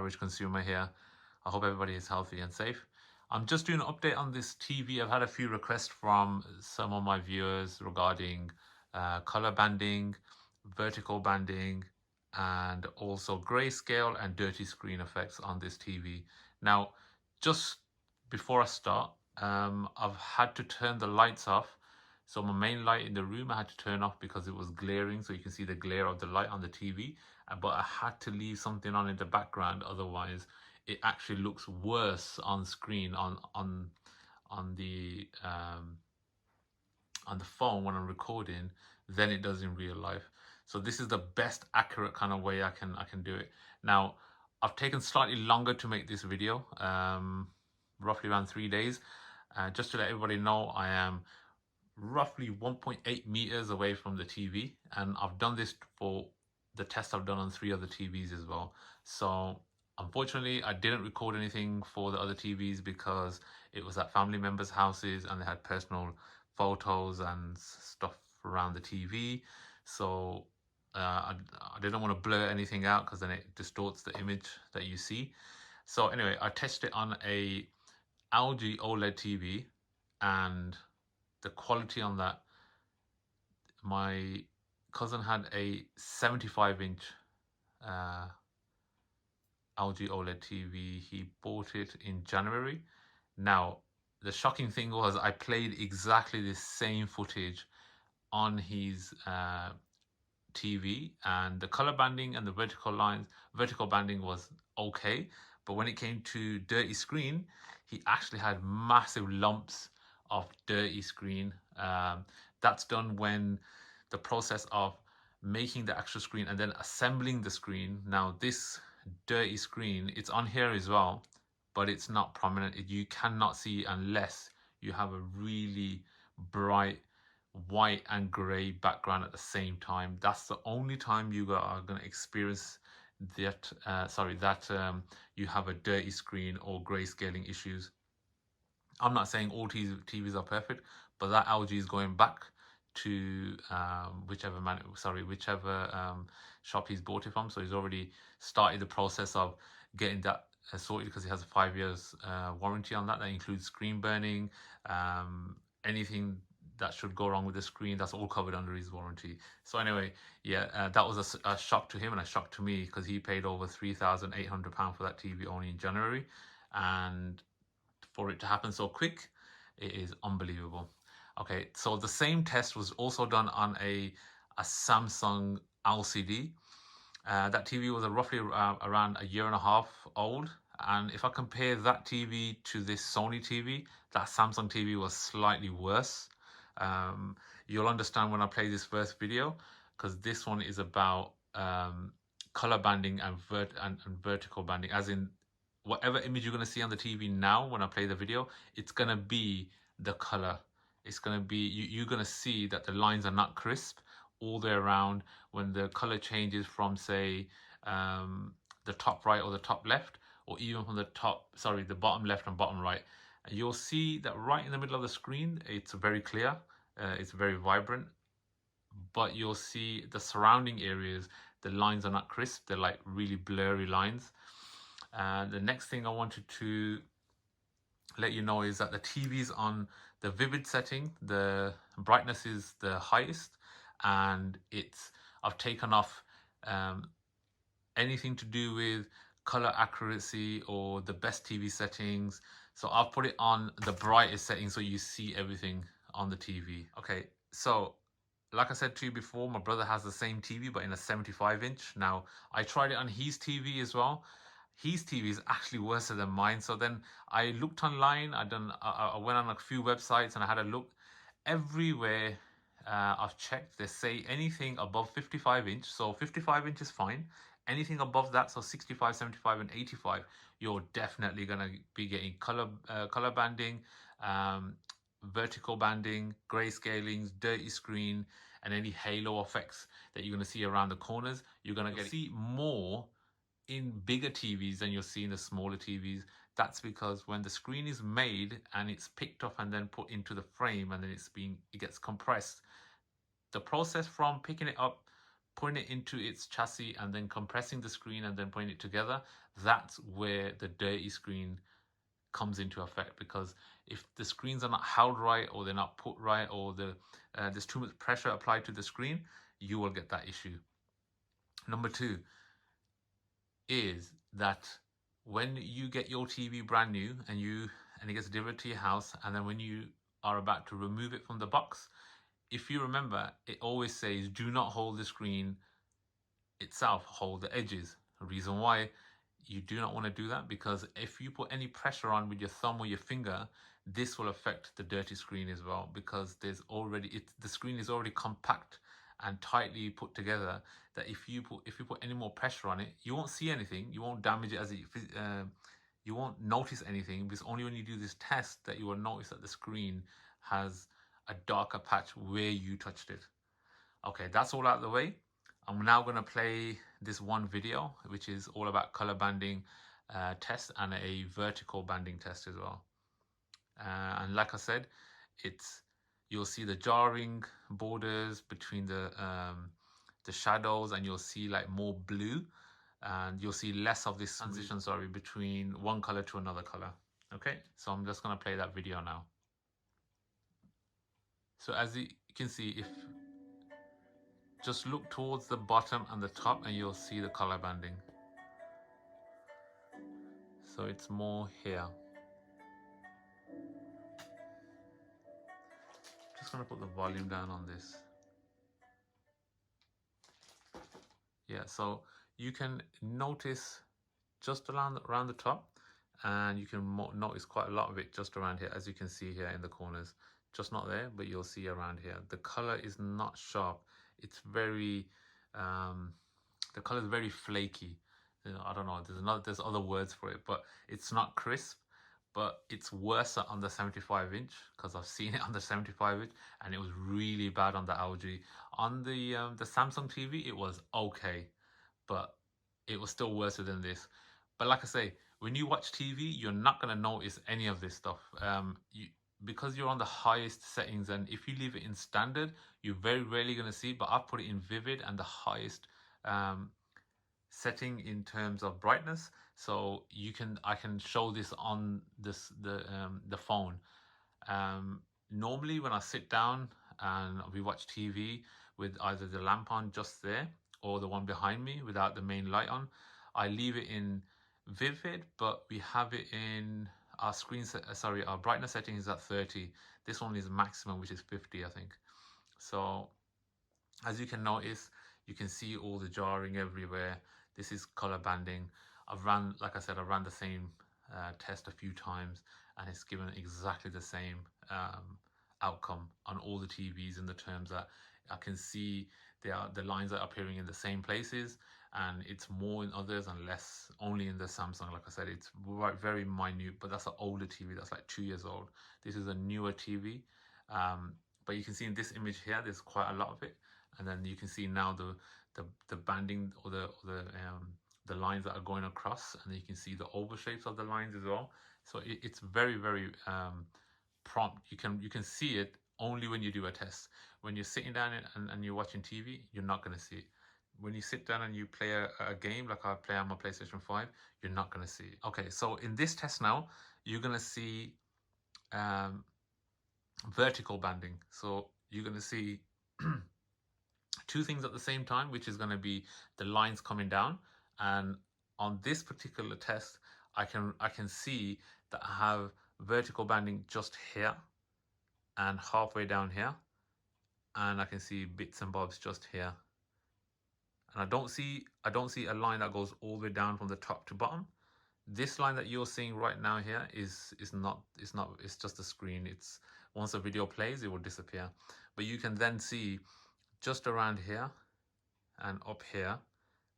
average consumer here. I hope everybody is healthy and safe. I'm just doing an update on this TV. I've had a few requests from some of my viewers regarding color banding, vertical banding, and also grayscale and dirty screen effects on this TV. Now, just before I start, I've had to turn the lights off. So my main light in the room I had to turn off because it was glaring, so you can see the glare of the light on the TV. But I had to leave something on in the background, otherwise it actually looks worse on screen on the phone when I'm recording than it does in real life. So this is the best accurate kind of way I can do it. Now, I've taken slightly longer to make this video, roughly around 3 days. Just to let everybody know, I am roughly 1.8 meters away from the TV, and I've done this for the test I've done on 3 other TVs as well. So unfortunately, I didn't record anything for the other TVs because it was at family members' houses and they had personal photos and stuff around the TV. So I didn't want to blur anything out because then it distorts the image that you see. So anyway, I tested it on a LG OLED TV, and the quality on that, my cousin had a 75-inch LG OLED TV. He bought it in January. Now, the shocking thing was I played exactly the same footage on his TV, and the color banding and the vertical banding was okay. But when it came to dirty screen, he actually had massive lumps of dirty screen. That's done when the process of making the actual screen and then assembling the screen. Now this dirty screen, it's on here as well, but it's not prominent. You cannot see unless you have a really bright white and gray background at the same time. That's the only time you are going to experience that you have a dirty screen or grayscaling issues. I'm not saying all TVs are perfect, but that LG is going back to whichever shop he's bought it from. So he's already started the process of getting that sorted because he has a 5 years warranty on that. That includes screen burning, anything that should go wrong with the screen, that's all covered under his warranty. So anyway, yeah, that was a shock to him and a shock to me because he paid over £3,800 for that TV only in January, and for it to happen so quick, it is unbelievable. Okay, so the same test was also done on a Samsung LCD. That TV was roughly around a year and a half old, and if I compare that TV to this Sony TV, that Samsung TV was slightly worse. You'll understand when I play this first video, because this one is about color banding and vertical banding, as in whatever image you're going to see on the TV now when I play the video, it's going to be the color. It's going to be, you're going to see that the lines are not crisp all the way around when the color changes from, say, the top right or the top left, or even from the bottom left and bottom right. And you'll see that right in the middle of the screen, it's very clear, it's very vibrant, but you'll see the surrounding areas, the lines are not crisp, they're like really blurry lines. The next thing I wanted to let you know is that the TV's on the vivid setting, the brightness is the highest, and I've taken off anything to do with color accuracy or the best TV settings. So I've put it on the brightest setting so you see everything on the TV. Okay, so like I said to you before, my brother has the same TV but in a 75-inch. Now, I tried it on his TV as well. His TV is actually worse than mine. So then I looked online. I went on a few websites and I had a look. Everywhere I've checked, they say anything above 55-inch. So 55-inch is fine. Anything above that, so 65, 75, and 85, you're definitely gonna be getting color banding, vertical banding, grayscalings, dirty screen, and any halo effects that you're going to see around the corners. You're going to see more in bigger TVs than you'll see in the smaller TVs. That's because when the screen is made and it's picked up and then put into the frame and then it gets compressed, the process from picking it up, putting it into its chassis and then compressing the screen and then putting it together, that's where the dirty screen comes into effect. Because if the screens are not held right, or they're not put right, or there's too much pressure applied to the screen, you will get that issue. Number two is that when you get your TV brand new and it gets delivered to your house, and then when you are about to remove it from the box, if you remember, it always says do not hold the screen itself, hold the edges. The reason why you do not want to do that, because if you put any pressure on with your thumb or your finger, this will affect the dirty screen as well, because the screen is already compact and tightly put together, that if you put any more pressure on it, you won't see anything, you won't damage it you won't notice anything. Because only when you do this test that you will notice that the screen has a darker patch where you touched it. Okay, that's all out of the way. I'm now going to play this one video, which is all about color banding test and a vertical banding test as well. And like I said, you'll see the jarring borders between the shadows, and you'll see like more blue, and you'll see less of this transition, sorry, between one color to another color. Okay, so I'm just going to play that video now. So as you can see, if just look towards the bottom and the top, and you'll see the color banding. So it's more here. Just gonna put the volume down on this. Yeah, so you can notice just around the top, and you can notice quite a lot of it just around here, as you can see here in the corners. Just not there, but you'll see around here. The color is not sharp. It's very the color is very flaky. You know, I don't know, there's other words for it, but it's not crisp. But it's worse on the 75-inch, because I've seen it on the 75-inch, and it was really bad on the LG. On the Samsung TV, it was okay, but it was still worse than this. But like I say, when you watch TV, you're not going to notice any of this stuff. Because you're on the highest settings, and if you leave it in standard, you're very rarely going to see it. But I've put it in vivid and the highest setting in terms of brightness, so I can show this on the phone. Normally when I sit down and we watch TV with either the lamp on just there, or the one behind me without the main light on, I leave it in vivid, but we have it in our our brightness setting is at 30. This one is maximum, which is 50, I think. So as you can notice, you can see all the jarring everywhere. This is color banding. Like I said, I've ran the same test a few times, and it's given exactly the same outcome on all the TVs, in the terms that I can see the lines are appearing in the same places, and it's more in others and less only in the Samsung. Like I said, it's very minute, but that's an older TV, that's like 2 years old. This is a newer TV, but you can see in this image here, there's quite a lot of it. And then you can see now the banding, or the lines that are going across, and you can see the oval shapes of the lines as well. So it's very prompt. You can see it only when you do a test. When you're sitting down and you're watching TV, you're not going to see it. When you sit down and you play a game like I play on my PlayStation 5, you're not going to see it. Okay, so in this test now, you're going to see vertical banding. So you're going to see two things at the same time, which is going to be the lines coming down. And on this particular test, I can see that I have vertical banding just here and halfway down here, and I can see bits and bobs just here. And I don't see a line that goes all the way down from the top to bottom. This line that you're seeing right now here is not, it's just a screen. It's, once the video plays, it will disappear. But you can then see just around here and up here,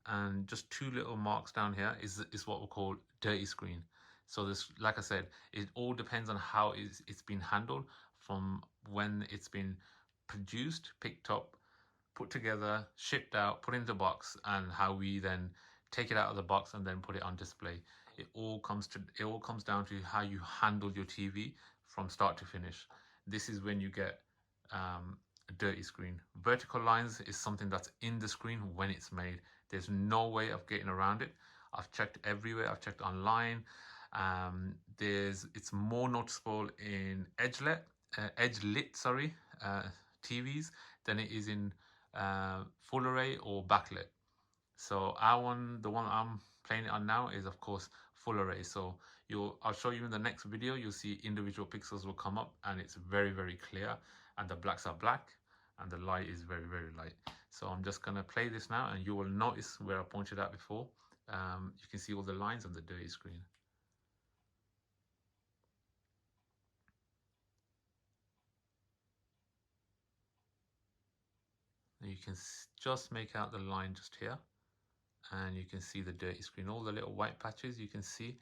and just two little marks down here is what we call dirty screen. So this, like I said, it all depends on how it's been handled, from when it's been produced, picked up, put together, shipped out, put into the box, and how we then take it out of the box and then put it on display. It all comes down to how you handle your TV from start to finish. This is when you get a dirty screen. Vertical lines is something that's in the screen when it's made. There's no way of getting around it. I've checked everywhere. I've checked online. It's more noticeable in edge lit, TVs than it is in full array or backlit. So the one I'm playing it on now is of course full array. So I'll show you in the next video. You'll see individual pixels will come up, and it's very clear, and the blacks are black, and the light is very light. So I'm just gonna play this now, and you will notice where I pointed out before. You can see all the lines on the dirty screen. And you can just make out the line just here, and you can see the dirty screen. All the little white patches you can see,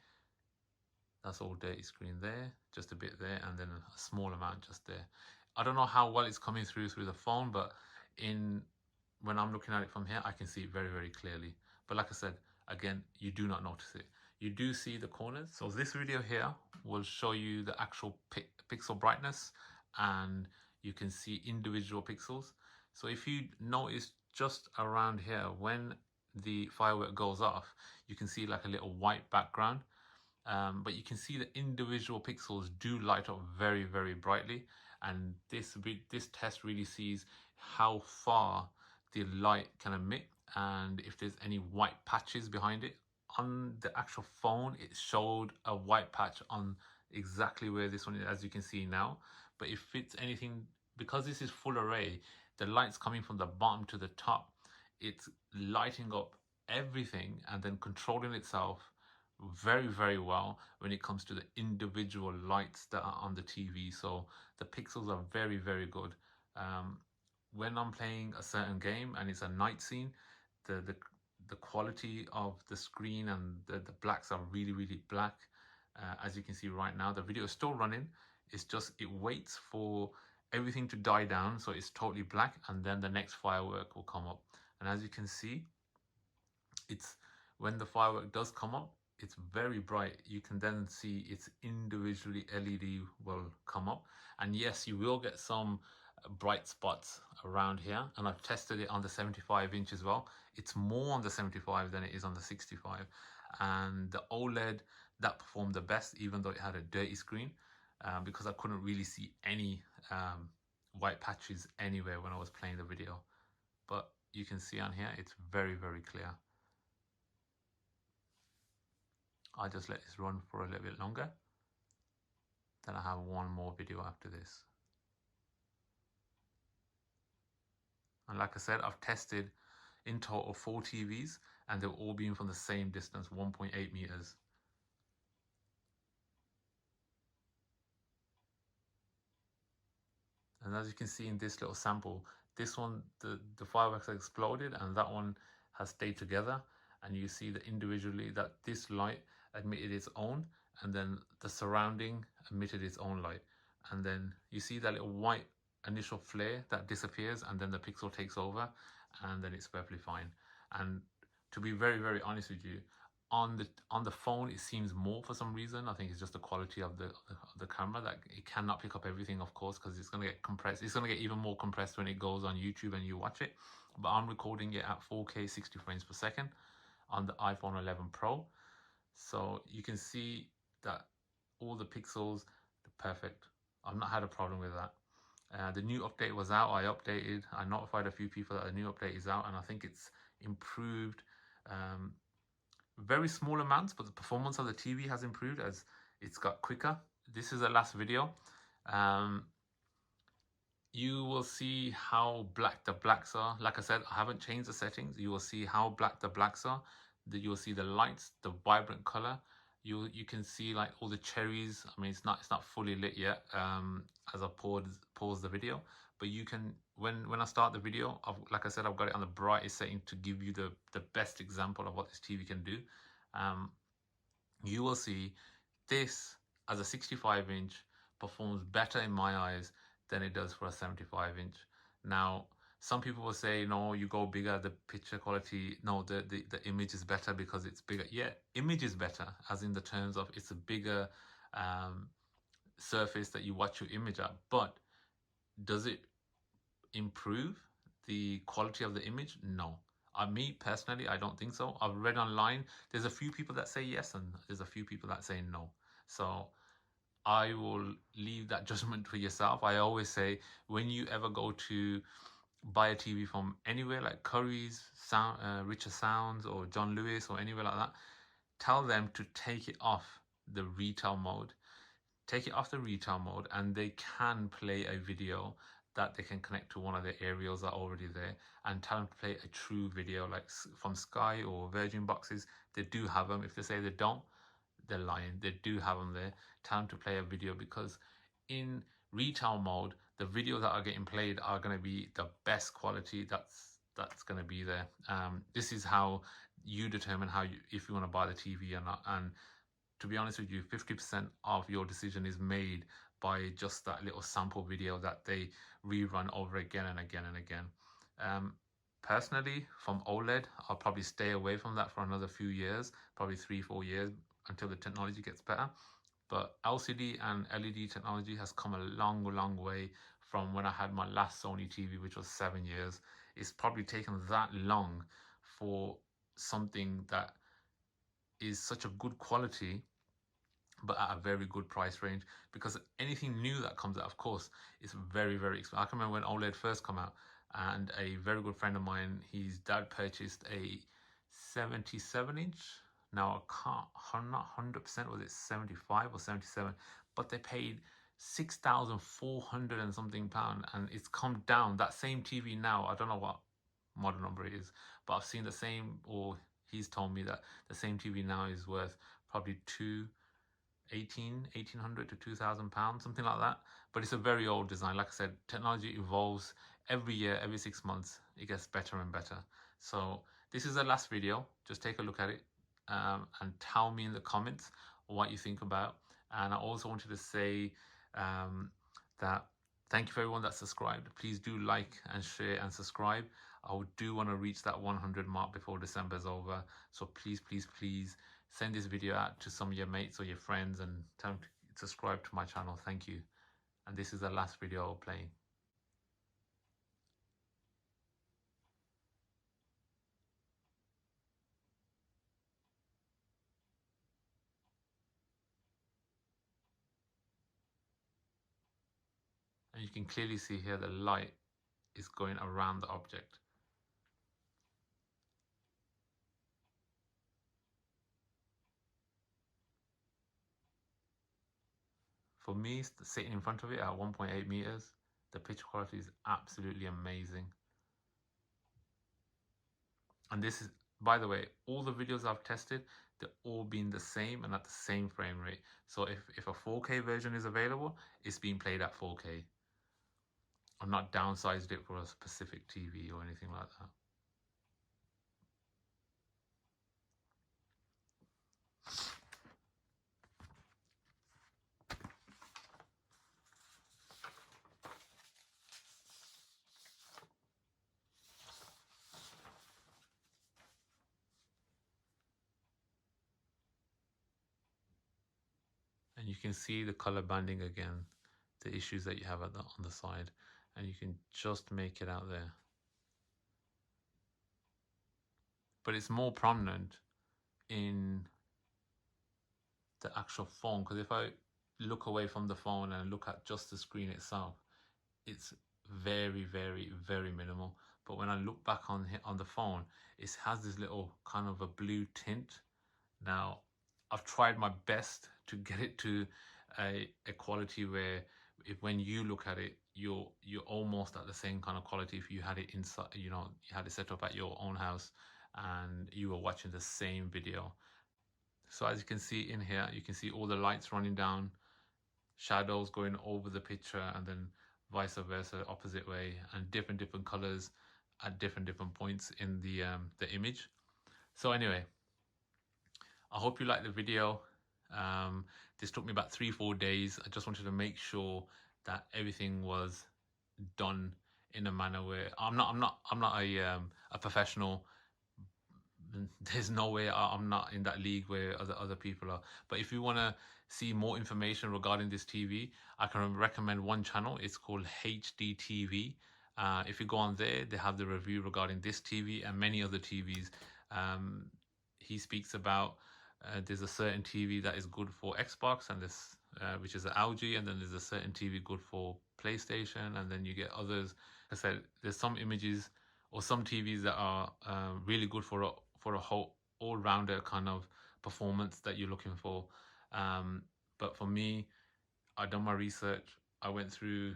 that's all dirty screen there, just a bit there, and then a small amount just there. I don't know how well it's coming through the phone, but when I'm looking at it from here, I can see it very clearly. But like I said, again, you do not notice it. You do see the corners. So this video here will show you the actual pixel brightness, and you can see individual pixels. So if you notice just around here, when the firework goes off, you can see like a little white background. But you can see the individual pixels do light up very brightly, and this test really sees how far the light can emit, and if there's any white patches behind it. On the actual phone, it showed a white patch on exactly where this one is, as you can see now. But if it's anything, because this is full array, the light's coming from the bottom to the top, it's lighting up everything and then controlling itself very well when it comes to the individual lights that are on the TV. So the pixels are very good. When I'm playing a certain game and it's a night scene, the quality of the screen and the blacks are really black. As you can see right now, the video is still running. It's just, it waits for everything to die down, so it's totally black, and then the next firework will come up. And as you can see, it's when the firework does come up, it's very bright. You can then see it's individually LED will come up, and yes, you will get some bright spots around here, and I've tested it on the 75-inch as well. It's more on the 75 than it is on the 65, and the OLED, that performed the best, even though it had a dirty screen, because I couldn't really see any white patches anywhere when I was playing the video. But you can see on here, it's very clear. I just let this run for a little bit longer. Then I have one more video after this. And like I said, I've tested in total 4 TVs, and they've all been from the same distance, 1.8 meters. And as you can see in this little sample, this one, the fireworks exploded, and that one has stayed together. And you see that individually, that this light emitted its own, and then the surrounding emitted its own light. And then you see that little white initial flare that disappears, and then the pixel takes over, and then it's perfectly fine. And to be very honest with you, on the phone it seems more for some reason. I think it's just the quality of the camera, that it cannot pick up everything, of course, because it's going to get compressed. It's going to get even more compressed when it goes on YouTube and you watch it. But I'm recording it at 4K 60 frames per second on the iPhone 11 Pro, so you can see that all the pixels are perfect. I've not had a problem with that. The new update was out. I notified a few people that the new update is out, and I think it's improved very small amounts, but the performance of the TV has improved as it's got quicker. This is the last video. You will see how black the blacks are. Like I said, I haven't changed the settings. You will see how black the blacks are. You'll see the lights, the vibrant color. You can see like all the cherries. I mean, it's not fully lit yet, as I pause the video. But you can, when I start the video, like I said, I've got it on the brightest setting to give you the best example of what this TV can do. You will see this as a 65-inch performs better in my eyes than it does for a 75-inch. Now, some people will say, no, you go bigger, the picture quality, no, the image is better because it's bigger. Yeah, image is better, as in the terms of it's a bigger surface that you watch your image at, but does it improve the quality of the image? No. Me personally, I don't think so. I've read online, there's a few people that say yes, and there's a few people that say no. So I will leave that judgment for yourself. I always say, when you ever go to buy a TV from anywhere like Curry's, Richer Sounds, or John Lewis, or anywhere like that, tell them to take it off the retail mode. Take it off the retail mode, and they can play a video that they can connect to one of the aerials that are already there, and tell them to play a true video like from Sky or Virgin boxes. They do have them. If they say they don't, they're lying. They do have them there. Tell them to play a video, because in retail mode, the videos that are getting played are going to be the best quality that's going to be there. This is how you determine if you want to buy the TV or not. And to be honest with you, 50% of your decision is made by just that little sample video that they rerun over again and again and again. Personally, from OLED, I'll probably stay away from that for another few years, probably 3-4 years, until the technology gets better. But LCD and LED technology has come a long way from when I had my last Sony TV, which was 7 years. It's probably taken that long for something that is such a good quality but at a very good price range, because anything new that comes out, of course, is very expensive. I can remember when OLED first come out, and a very good friend of mine, his dad purchased a 77-inch. Now I'm not 100%, was it 75 or 77, but they paid 6,400 and something pound, and it's come down. That same TV now, I don't know what model number it is, but I've seen the same, or he's told me that the same TV now is worth probably 1,800 to 2,000 pounds, something like that. But it's a very old design. Like I said, technology evolves every year, every 6 months. It gets better and better. So this is the last video. Just take a look at it, and tell me in the comments what you think about. And I also wanted to say that thank you for everyone that subscribed. Please do like and share and subscribe. I do want to reach that 100 mark before December's over. So please send this video out to some of your mates or your friends and tell them to subscribe to my channel. Thank you. And this is the last video I'll play. And you can clearly see here the light is going around the object. For me, sitting in front of it at 1.8 meters, the picture quality is absolutely amazing. And this is, by the way, all the videos I've tested, they're all been the same and at the same frame rate. So if a 4K version is available, it's being played at 4K. I've not downsized it for a specific TV or anything like that. And you can see the color banding again, the issues that you have on the side, and you can just make it out there. But it's more prominent in the actual phone, because if I look away from the phone and look at just the screen itself, it's very minimal. But when I look back on the phone, it has this little kind of a blue tint. Now, I've tried my best to get it to a quality where when you look at it, you're almost at the same kind of quality if you had it inside, you had it set up at your own house and you were watching the same video. So as you can see in here, you can see all the lights running down, shadows going over the picture, and then vice versa, opposite way, and different colors at different points in the image. So anyway, I hope you liked the video. This took me about 3-4 days. I just wanted to make sure that everything was done in a manner where I'm not a professional. There's no way I'm not in that league where other people are. But if you want to see more information regarding this TV, I can recommend one channel. It's called HD TV. If you go on there, they have the review regarding this TV and many other TVs. Um, he speaks about there's a certain TV that is good for Xbox, and this which is an LG, and then there's a certain TV good for PlayStation, and then you get others. I said there's some images or some TVs that are really good for a whole all rounder kind of performance that you're looking for. Um, but for me, I done my research. I went through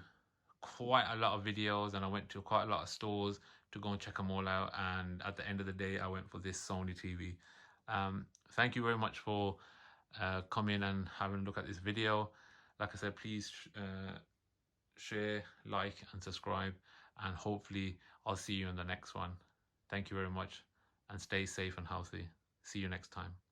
quite a lot of videos and I went to quite a lot of stores to go and check them all out. And at the end of the day, I went for this Sony TV. Thank you very much for coming and having a look at this video. Like I said, please share, like, and subscribe. And hopefully, I'll see you in the next one. Thank you very much and stay safe and healthy. See you next time.